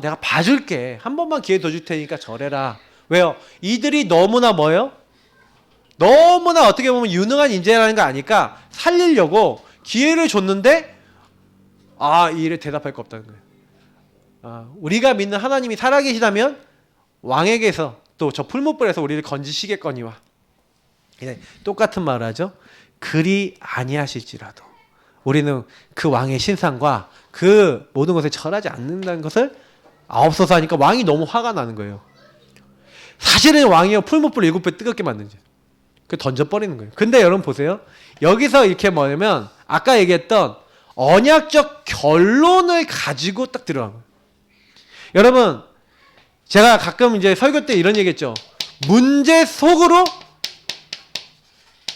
내가 봐줄게. 한 번만 기회 더 줄 테니까 저래라. 왜요? 이들이 너무나 뭐예요? 너무나 어떻게 보면 유능한 인재라는 거 아니까 살리려고 기회를 줬는데 이 일에 대답할 거 없다는 거예요. 우리가 믿는 하나님이 살아계시다면 왕에게서 또 저 풀무불에서 우리를 건지시겠거니와. 똑같은 말을 하죠. 그리 아니하실지라도 우리는 그 왕의 신상과 그 모든 것에 절하지 않는다는 것을 아옵소서 하니까 왕이 너무 화가 나는 거예요. 사실은 왕이요 풀무불 7배 뜨겁게 만든지 그 던져버리는 거예요. 근데 여러분 보세요. 여기서 이렇게 뭐냐면 아까 얘기했던 언약적 결론을 가지고 딱 들어간 거예요. 여러분 제가 가끔 이제 설교 때 이런 얘기했죠. 문제 속으로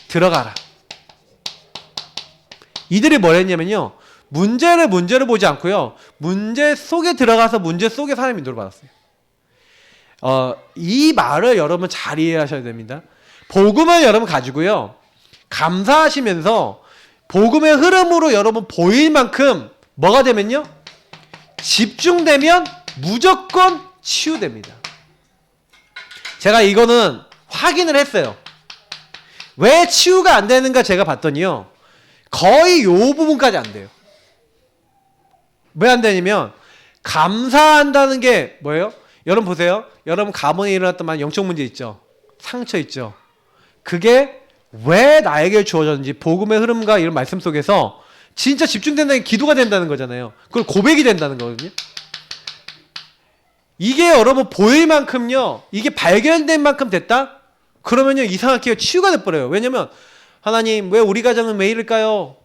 들어가라. 이들이 뭘 했냐면요. 문제를 보지 않고요. 문제 속에 들어가서 문제 속에 사람의 인도를 받았어요. 이 말을 여러분 잘 이해하셔야 됩니다. 복음을 여러분 가지고요. 감사하시면서 복음의 흐름으로 여러분 보일 만큼 뭐가 되면요? 집중되면 무조건 치유됩니다. 제가 이거는 확인을 했어요. 왜 치유가 안 되는가 제가 봤더니요. 거의 요 부분까지 안 돼요. 왜 안 되냐면 감사한다는 게 뭐예요? 여러분 보세요. 여러분 가문에 일어났던 많은 영적 문제 있죠. 상처 있죠. 그게 왜 나에게 주어졌는지 복음의 흐름과 이런 말씀 속에서 진짜 집중된다는 게 기도가 된다는 거잖아요. 그걸 고백이 된다는 거거든요. 이게 여러분 보일 만큼요. 이게 발견된 만큼 됐다? 그러면요. 이상하게 치유가 돼버려요. 왜냐면 하나님 왜 우리 가정은 왜 이럴까요?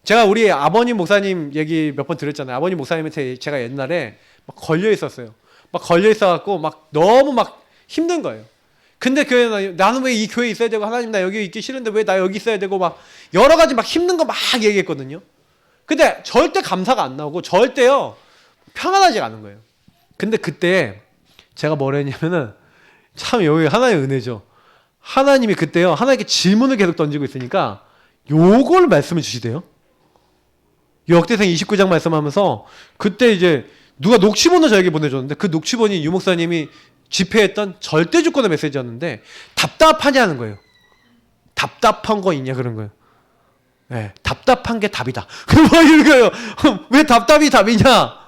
제가 우리 아버님 목사님 얘기 몇 번 들었잖아요. 아버님 목사님한테 제가 옛날에 막 걸려 있었어요. 막 걸려 있어갖고 막 너무 막 힘든 거예요. 근데 교회 나는 왜 이 교회에 있어야 되고 하나님 나 여기 있기 싫은데 왜 나 여기 있어야 되고 막 여러 가지 막 힘든 거 막 얘기했거든요. 근데 절대 감사가 안 나오고 절대요 평안하지 않은 거예요. 근데 그때 제가 뭘 했냐면은 참 여기 하나의 은혜죠. 하나님이 그때요 하나님께 질문을 계속 던지고 있으니까 요걸 말씀을 주시대요. 역대상 29장 말씀하면서 그때 이제 누가 녹취본을 저에게 보내줬는데 그 녹취본이 유 목사님이 집회했던 절대 주권의 메시지였는데 답답하냐는 거예요. 답답한 거 있냐 그런 거예요. 네, 답답한 게 답이다. 뭐 이런 거예요. 왜 답답이 답이냐?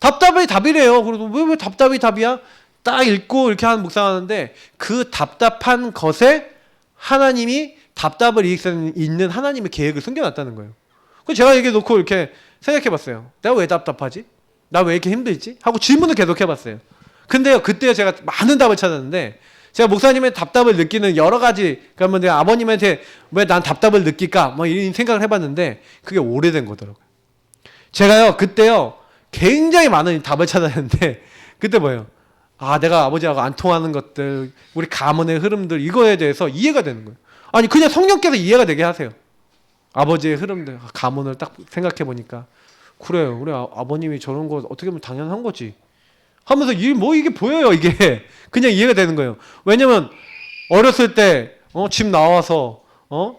답답이 답이래요. 그래서 왜 답답이 답이야? 딱 읽고 이렇게 하는 묵상하는데 그 답답한 것에 하나님이 답답을 있는 하나님의 계획을 숨겨놨다는 거예요. 그래서 제가 얘기 놓고 이렇게 생각해봤어요. 내가 왜 답답하지? 나 왜 이렇게 힘들지? 하고 질문을 계속 해봤어요. 근데요, 그때요, 제가 많은 답을 찾았는데, 제가 목사님의 답답을 느끼는 여러 가지, 그러면 내가 아버님한테 왜 난 답답을 느낄까? 뭐 이런 생각을 해봤는데, 그게 오래된 거더라고요. 제가요, 그때요, 굉장히 많은 답을 찾았는데, 그때 뭐예요? 내가 아버지하고 안 통하는 것들, 우리 가문의 흐름들, 이거에 대해서 이해가 되는 거예요. 아니, 그냥 성령께서 이해가 되게 하세요. 아버지의 흐름들, 가문을 딱 생각해보니까. 그래요. 우리 아버님이 저런 거 어떻게 보면 당연한 거지. 하면서 이게 보여요, 이게. 그냥 이해가 되는 거예요. 왜냐면, 어렸을 때, 집 나와서,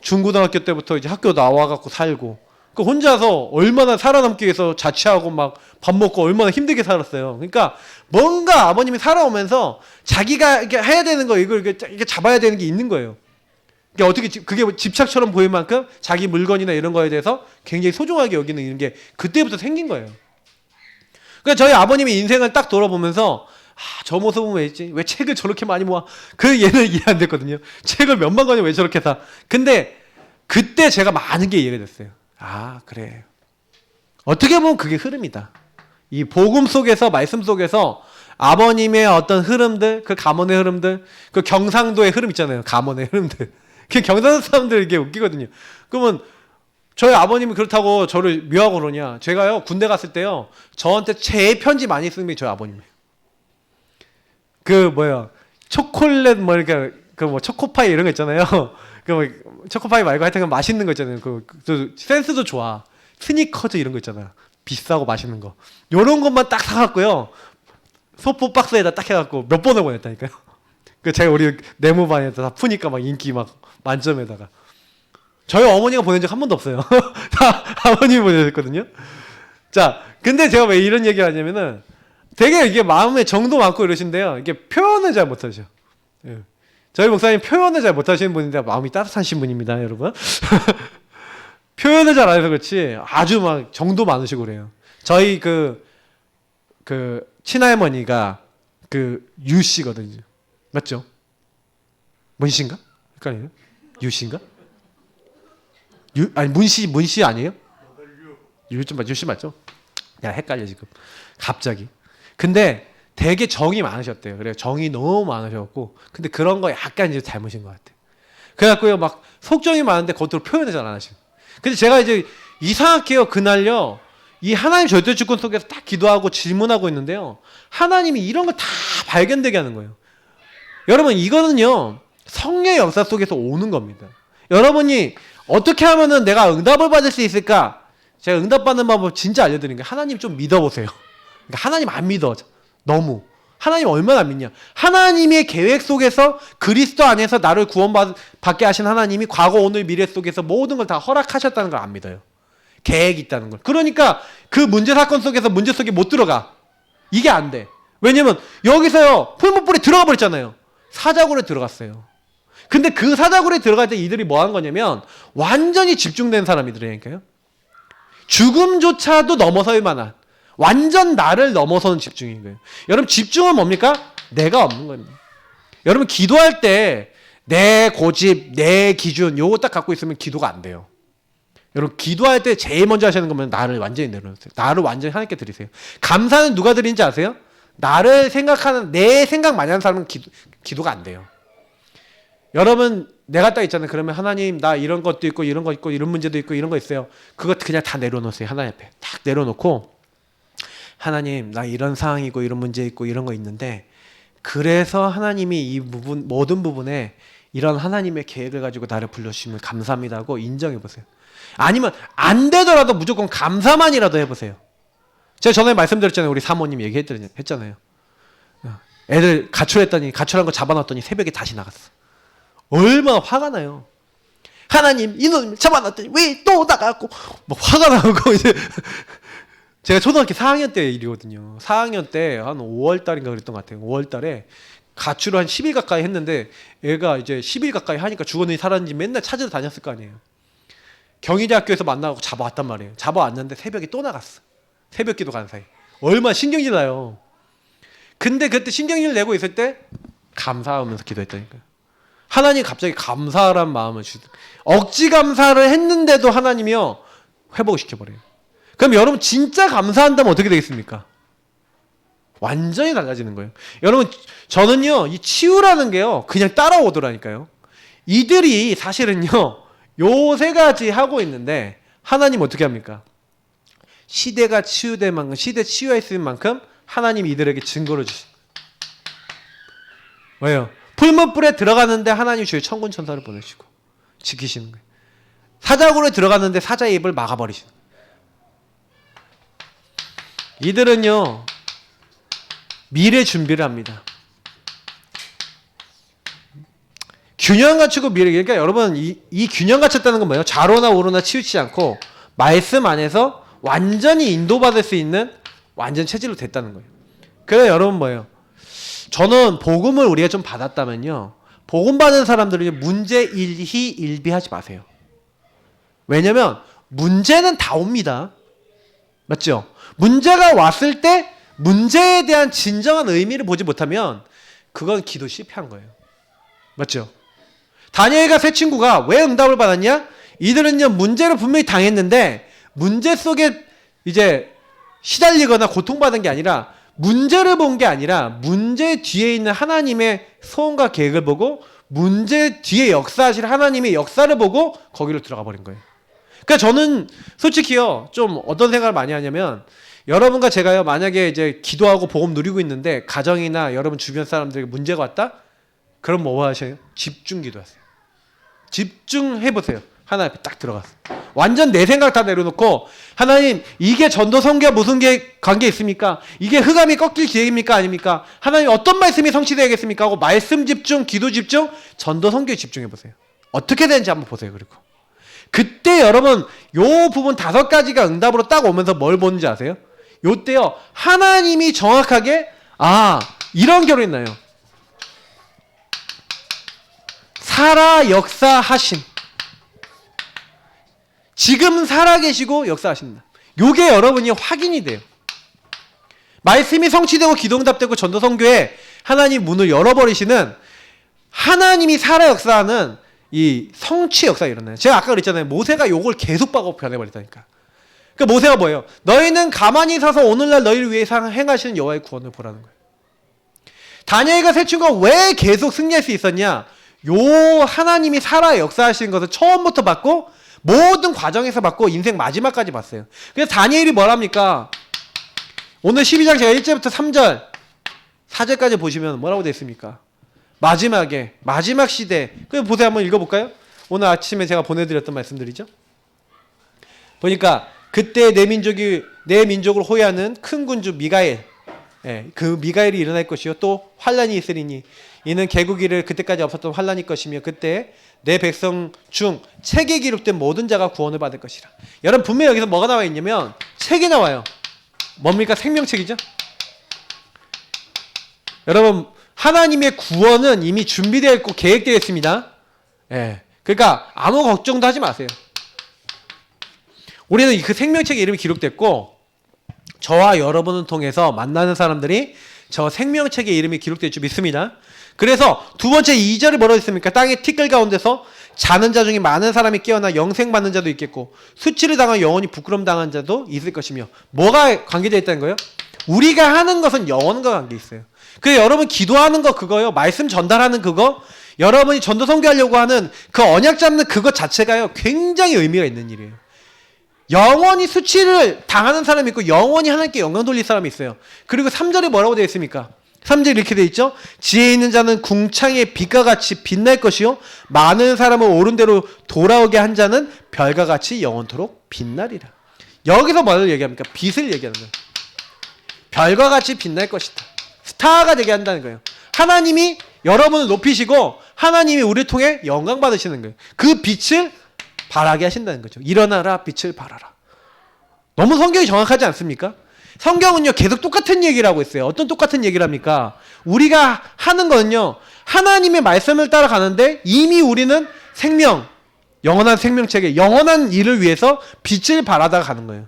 중고등학교 때부터 이제 학교 나와갖고 살고, 그 혼자서 얼마나 살아남기 위해서 자취하고 막 밥 먹고 얼마나 힘들게 살았어요. 그러니까 뭔가 아버님이 살아오면서 자기가 이렇게 해야 되는 거, 이걸 이렇게 잡아야 되는 게 있는 거예요. 그러니까 어떻게, 그게 집착처럼 보일 만큼 자기 물건이나 이런 거에 대해서 굉장히 소중하게 여기는 이런 게 그때부터 생긴 거예요. 그러니까 저희 아버님이 인생을 딱 돌아보면서 저 모습은 왜 있지? 왜 책을 저렇게 많이 모아? 얘는 이해 안 됐거든요. 책을 몇만 권이 왜 저렇게 사? 근데 그때 제가 많은 게 이해가 됐어요. 그래. 어떻게 보면 그게 흐름이다. 이 복음 속에서, 말씀 속에서 아버님의 어떤 흐름들, 그 가문의 흐름들, 그 경상도의 흐름 있잖아요. 가문의 흐름들. 그 경상도 사람들 이게 웃기거든요. 그러면 저희 아버님이 그렇다고 저를 미워하고 그러냐. 제가요, 군대 갔을 때요, 저한테 제일 편지 많이 쓰는 게 저희 아버님이에요. 초콜릿 이렇게 그 뭐 초코파이 이런 거 있잖아요. 그 뭐 초코파이 말고 하여튼 맛있는 거 있잖아요. 센스도 좋아. 스니커즈 이런 거 있잖아. 비싸고 맛있는 거. 요런 것만 딱 사갖고요. 소포 박스에다 딱 해갖고 몇 번을 보냈다니까요. 그 제가 우리 네모반에다 다 푸니까 막 인기 막 만점에다가. 저희 어머니가 보낸 적 한 번도 없어요. 다 아버님이 보내셨거든요. 자, 근데 제가 왜 이런 얘기를 하냐면은 되게 이게 마음에 정도 많고 이러신데요. 이게 표현을 잘 못하셔. 예. 저희 목사님 표현을 잘 못하시는 분인데 마음이 따뜻하신 분입니다, 여러분. 표현을 잘 안 해서 그렇지 아주 막 정도 많으시고 그래요. 저희 그 친할머니가 그 유씨거든요. 맞죠? 문씨인가? 헷갈리네. 유씨인가? 아니 문씨 아니에요? 유씨 맞죠? 야 헷갈려 지금 갑자기. 근데 되게 정이 많으셨대요. 그래 정이 너무 많으셨고 근데 그런 거 약간 이제 잘못인 것 같아요. 그래갖고요 막 속정이 많은데 겉으로 표현을 잘 안 하시고. 근데 제가 이제 이상하게요 그날요 이 하나님 절대 주권 속에서 딱 기도하고 질문하고 있는데요 하나님이 이런 거 다 발견되게 하는 거예요. 여러분 이거는요 성령의 역사 속에서 오는 겁니다. 여러분이 어떻게 하면은 내가 응답을 받을 수 있을까? 제가 응답받는 방법 진짜 알려드리는 게 하나님 좀 믿어보세요. 그러니까 하나님 안 믿어. 너무. 하나님 얼마나 안 믿냐. 하나님의 계획 속에서 그리스도 안에서 나를 구원받게 하신 하나님이 과거 오늘 미래 속에서 모든 걸 다 허락하셨다는 걸 안 믿어요. 계획이 있다는 걸. 그러니까 그 문제 사건 속에서 문제 속에 못 들어가. 이게 안 돼. 왜냐면 여기서요 풀무불에 들어가 버렸잖아요. 사자굴에 들어갔어요. 근데 그 사자굴에 들어갈 때 이들이 뭐 한 거냐면 완전히 집중된 사람이들이니까요. 죽음조차도 넘어설 만한 완전 나를 넘어서는 집중인 거예요. 여러분 집중은 뭡니까? 내가 없는 겁니다. 여러분 기도할 때 내 고집, 내 기준 요거 딱 갖고 있으면 기도가 안 돼요. 여러분 기도할 때 제일 먼저 하시는 거면 나를 완전히 내려놓으세요. 나를 완전히 하나님께 드리세요. 감사는 누가 드리는지 아세요? 나를 생각하는 내 생각 많이 하는 사람은 기도가 안 돼요. 여러분 내가 딱 있잖아요. 그러면 하나님 나 이런 것도 있고 이런 거 있고 이런 문제도 있고 이런 거 있어요. 그거 그냥 다 내려놓으세요. 하나님 앞에 딱 내려놓고 하나님 나 이런 상황이고 이런 문제 있고 이런 거 있는데 그래서 하나님이 이 부분 모든 부분에 이런 하나님의 계획을 가지고 나를 불러주시면 감사합니다 하고 인정해보세요. 아니면 안 되더라도 무조건 감사만이라도 해보세요. 제가 전에 말씀드렸잖아요. 우리 사모님 얘기했잖아요. 애들 가출했더니 가출한 거 잡아놨더니 새벽에 다시 나갔어. 얼마나 화가 나요. 하나님 이놈 잡아놨더니 왜 또 나가고 막 화가 나고 이제 제가 초등학교 4학년 때 일이거든요. 4학년 때 한 5월 달인가 그랬던 것 같아요. 5월 달에 가출을 한 10일 가까이 했는데 얘가 이제 10일 가까이 하니까 죽었는지 살았는지 맨날 찾으러 다녔을 거 아니에요. 경희대학교에서 만나고 잡아왔단 말이에요. 잡아왔는데 새벽에 또 나갔어. 새벽 기도 간 사이. 얼마나 신경질 나요. 근데 그때 신경질 내고 있을 때 감사하면서 기도했다니까요. 하나님 갑자기 감사란 마음을 주시더라고요. 억지 감사를 했는데도 하나님이요 회복을 시켜버려요. 그럼 여러분 진짜 감사한다면 어떻게 되겠습니까? 완전히 달라지는 거예요. 여러분 저는요 이 치유라는 게요 그냥 따라오더라니까요. 이들이 사실은요 요 세 가지 하고 있는데 하나님 어떻게 합니까? 시대가 치유될 만큼 시대 치유했을 만큼 하나님이 이들에게 증거를 주신 왜요? 풀무불에 들어가는데 하나님 주의 천군 천사를 보내시고 지키시는 거예요. 사자굴에 들어갔는데 사자의 입을 막아버리시는 거예요. 이들은요 미래 준비를 합니다. 균형 갖추고 미래. 그러니까 여러분 이 균형 갖췄다는 건 뭐예요? 좌로나 우로나 치우치지 않고 말씀 안에서 완전히 인도받을 수 있는 완전 체질로 됐다는 거예요. 그래서 여러분 뭐예요? 저는 복음을 우리가 좀 받았다면요 복음 받은 사람들은 문제 일희 일비하지 마세요. 왜냐면 문제는 다 옵니다. 맞죠? 문제가 왔을 때 문제에 대한 진정한 의미를 보지 못하면 그건 기도 실패한 거예요. 맞죠? 다니엘과 세 친구가 왜 응답을 받았냐? 이들은요 문제를 분명히 당했는데 문제 속에 이제 시달리거나 고통받은 게 아니라 문제를 본 게 아니라 문제 뒤에 있는 하나님의 소원과 계획을 보고 문제 뒤에 역사하실 하나님의 역사를 보고 거기로 들어가 버린 거예요. 그러니까 저는 솔직히요 좀 어떤 생각을 많이 하냐면 여러분과 제가요 만약에 이제 기도하고 복음 누리고 있는데 가정이나 여러분 주변 사람들에게 문제가 왔다? 그럼 뭐 하셔요? 집중 기도하세요. 집중해보세요. 하나님 앞에 딱 들어가서 완전 내 생각 다 내려놓고 하나님 이게 전도 선교와 무슨 관계 있습니까? 이게 흑암이 꺾일 기회입니까? 아닙니까? 하나님 어떤 말씀이 성취되겠습니까? 하고 말씀 집중, 기도 집중, 전도 선교에 집중해보세요. 어떻게 되는지 한번 보세요. 그리고 그때 여러분 요 부분 5가지가 응답으로 딱 오면서 뭘 보는지 아세요? 요때요 하나님이 정확하게 이런 결론이 나요. 살아 역사하심. 지금 살아계시고 역사하신다. 요게 여러분이 확인이 돼요. 말씀이 성취되고 기도응답되고 전도선교에 하나님 문을 열어버리시는 하나님이 살아 역사하는 이 성취 역사가 일어나요. 제가 아까 그랬잖아요. 모세가 요걸 계속 받고 변해버리다니까. 그러니까 모세가 뭐예요? 너희는 가만히 서서 오늘날 너희를 위해 행하시는 여호와의 구원을 보라는 거예요. 다니엘과 세 친구가 왜 계속 승리할 수 있었냐? 요 하나님이 살아 역사하시는 것을 처음부터 받고 모든 과정에서 받고 인생 마지막까지 봤어요. 그래서 다니엘이 뭐랍니까? 오늘 12장 제가 1절부터 3절 4절까지 보시면 뭐라고 되어 있습니까? 마지막에 마지막 시대. 그럼 보세요. 한번 읽어볼까요? 오늘 아침에 제가 보내드렸던 말씀들이죠. 보니까 그때 내 민족을 호위하는 큰 군주 미가엘, 그 미가엘이 일어날 것이요 또 환란이 있으리니 이는 개국일을 그때까지 없었던 환란일 것이며 그때 내 백성 중 책에 기록된 모든 자가 구원을 받을 것이라. 여러분 분명히 여기서 뭐가 나와 있냐면 책이 나와요. 뭡니까? 생명책이죠. 여러분 하나님의 구원은 이미 준비되어 있고 계획되어 있습니다. 그러니까 아무 걱정도 하지 마세요. 우리는 그 생명책에 이름이 기록됐고 저와 여러분을 통해서 만나는 사람들이 저 생명책에 이름이 기록될 줄 믿습니다. 그래서 두 번째 2절이 뭐라고 있습니까? 땅의 티끌 가운데서 자는 자 중에 많은 사람이 깨어나 영생받는 자도 있겠고 수치를 당한 영원히 부끄럼 당한 자도 있을 것이며 뭐가 관계되어 있다는 거예요? 우리가 하는 것은 영혼과 관계 있어요. 그래서 여러분 기도하는 거 그거요. 말씀 전달하는 그거 여러분이 전도 선교하려고 하는 그 언약 잡는 그것 자체가요. 굉장히 의미가 있는 일이에요. 영원히 수치를 당하는 사람이 있고 영원히 하나님께 영광 돌릴 사람이 있어요. 그리고 3절에 뭐라고 되어 있습니까? 3절 이렇게 되어 있죠. 지혜 있는 자는 궁창의 빛과 같이 빛날 것이요 많은 사람을 옳은 대로 돌아오게 한 자는 별과 같이 영원토록 빛나리라. 여기서 뭐를 얘기합니까? 빛을 얘기하는 거예요. 별과 같이 빛날 것이다. 스타가 되게 한다는 거예요. 하나님이 여러분을 높이시고 하나님이 우리를 통해 영광 받으시는 거예요. 그 빛을 발하게 하신다는 거죠. 일어나라 빛을 발하라. 너무 성경이 정확하지 않습니까? 성경은요 계속 똑같은 얘기를 하고 있어요. 어떤 똑같은 얘기를 합니까? 우리가 하는 거는요 하나님의 말씀을 따라가는데 이미 우리는 영원한 생명책에 영원한 일을 위해서 빛을 발하다가 가는 거예요.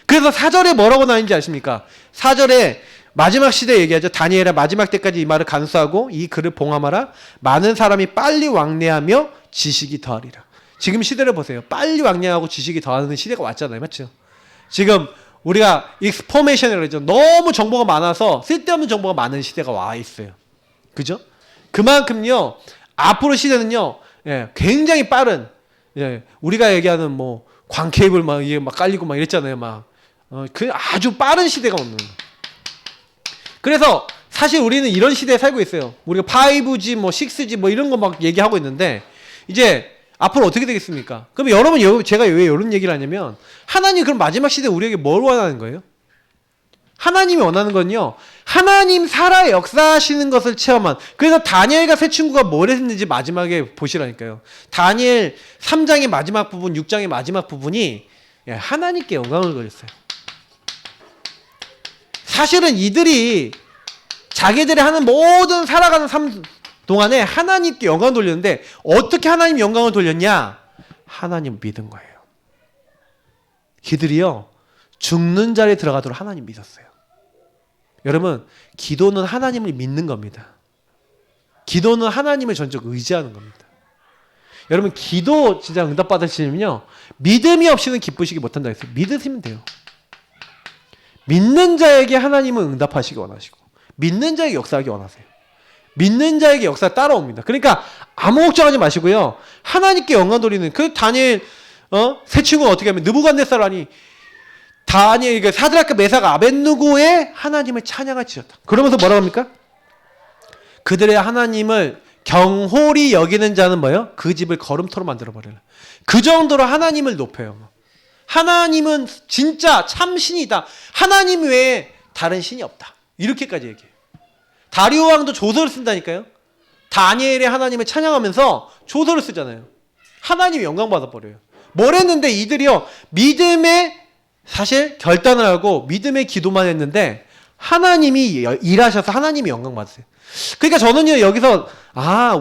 그래서 4절에 뭐라고 나오는지 아십니까? 4절에 마지막 시대 얘기하죠. 다니엘아 마지막 때까지 이 말을 간수하고 이 글을 봉함하라. 많은 사람이 빨리 왕래하며 지식이 더하리라. 지금 시대를 보세요. 빨리 왕래하고 지식이 더하는 시대가 왔잖아요. 맞죠? 지금 우리가 익스포메이션이라고 그러죠. 너무 정보가 많아서 쓸데없는 정보가 많은 시대가 와 있어요. 그죠? 그만큼요. 앞으로 시대는요. 굉장히 빠른 우리가 얘기하는 뭐 광케이블 막 이게 막 깔리고 막 이랬잖아요. 그 아주 빠른 시대가 오는 거예요. 그래서 사실 우리는 이런 시대에 살고 있어요. 우리가 5G 뭐 6G 뭐 이런 거 막 얘기하고 있는데 이제 앞으로 어떻게 되겠습니까? 그럼 여러분 제가 왜 이런 얘기를 하냐면 하나님 그럼 마지막 시대에 우리에게 뭘 원하는 거예요? 하나님이 원하는 건요. 하나님 살아 역사하시는 것을 체험한. 그래서 다니엘과 세 친구가 뭘 했는지 마지막에 보시라니까요. 다니엘 3장의 마지막 부분, 6장의 마지막 부분이 하나님께 영광을 돌렸어요. 사실은 이들이 자기들이 하는 모든 살아가는 삶 동안에 하나님께 영광을 돌렸는데 어떻게 하나님 영광을 돌렸냐? 하나님 믿은 거예요. 그들이요 죽는 자리에 들어가도록 하나님 믿었어요. 여러분 기도는 하나님을 믿는 겁니다. 기도는 하나님을 전적으로 의지하는 겁니다. 여러분 기도 진짜 응답 받으시면요 믿음이 없이는 기쁘시기 못한다 했어요. 믿으시면 돼요. 믿는 자에게 하나님은 응답하시기 원하시고 믿는 자에게 역사하기 원하세요. 믿는 자에게 역사 따라옵니다. 그러니까 아무 걱정하지 마시고요. 하나님께 영광 돌리는 그 다니엘 세 친구가 어떻게 하면 느부갓네살하니 다니엘 사드락과 메삭 아벳느고의 하나님을 찬양을 지었다. 그러면서 뭐라고 합니까? 그들의 하나님을 경홀히 여기는 자는 뭐예요? 그 집을 거름토로 만들어버려요. 그 정도로 하나님을 높여요. 하나님은 진짜 참신이다. 하나님 외에 다른 신이 없다. 이렇게까지 얘기해요. 다리오 왕도 조서를 쓴다니까요. 다니엘의 하나님을 찬양하면서 조서를 쓰잖아요. 하나님이 영광 받아버려요. 뭘 했는데 이들이요, 믿음의 사실 결단을 하고 믿음의 기도만 했는데 하나님이 일하셔서 하나님이 영광 받으세요. 그러니까 저는요, 여기서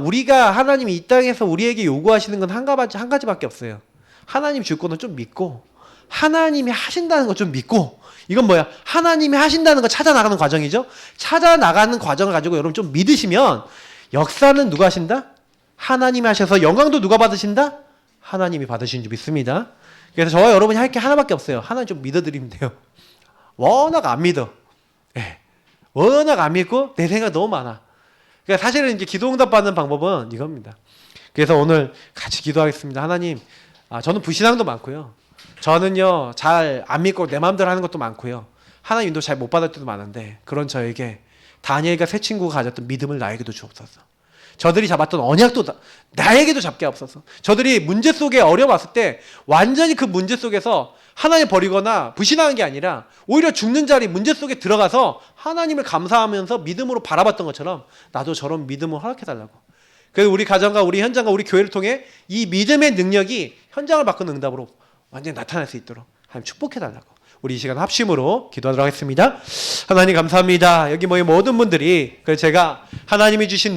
우리가 하나님이 이 땅에서 우리에게 요구하시는 건 한 가지밖에 없어요. 하나님 줄 거는 좀 믿고, 하나님이 하신다는 거 좀 믿고, 이건 뭐야? 하나님이 하신다는 거 찾아 나가는 과정이죠. 찾아 나가는 과정을 가지고 여러분 좀 믿으시면 역사는 누가 하신다? 하나님이 하셔서 영광도 누가 받으신다? 하나님이 받으신 줄 믿습니다. 그래서 저와 여러분이 할 게 하나밖에 없어요. 하나님 좀 믿어드리면 돼요. 워낙 안 믿어. 네. 워낙 안 믿고 내 생각 너무 많아. 그러니까 사실은 이제 기도 응답 받는 방법은 이겁니다. 그래서 오늘 같이 기도하겠습니다. 하나님, 저는 불신앙도 많고요. 저는요, 잘 안 믿고 내 마음대로 하는 것도 많고요. 하나님 인도 잘 못 받을 때도 많은데, 그런 저에게 다니엘과 세 친구가 가졌던 믿음을 나에게도 주옵소서. 저들이 잡았던 언약도 나에게도 잡게 없어서, 저들이 문제 속에 어려웠을 때 완전히 그 문제 속에서 하나님 버리거나 불신하는 게 아니라 오히려 죽는 자리 문제 속에 들어가서 하나님을 감사하면서 믿음으로 바라봤던 것처럼 나도 저런 믿음을 허락해달라고. 그래서 우리 가정과 우리 현장과 우리 교회를 통해 이 믿음의 능력이 현장을 바꾸는 응답으로 완전히 나타날 수 있도록 하나님 축복해달라고. 우리 이 시간 합심으로 기도하도록 하겠습니다. 하나님 감사합니다. 여기 모인 모든 분들이 제가 하나님이 주신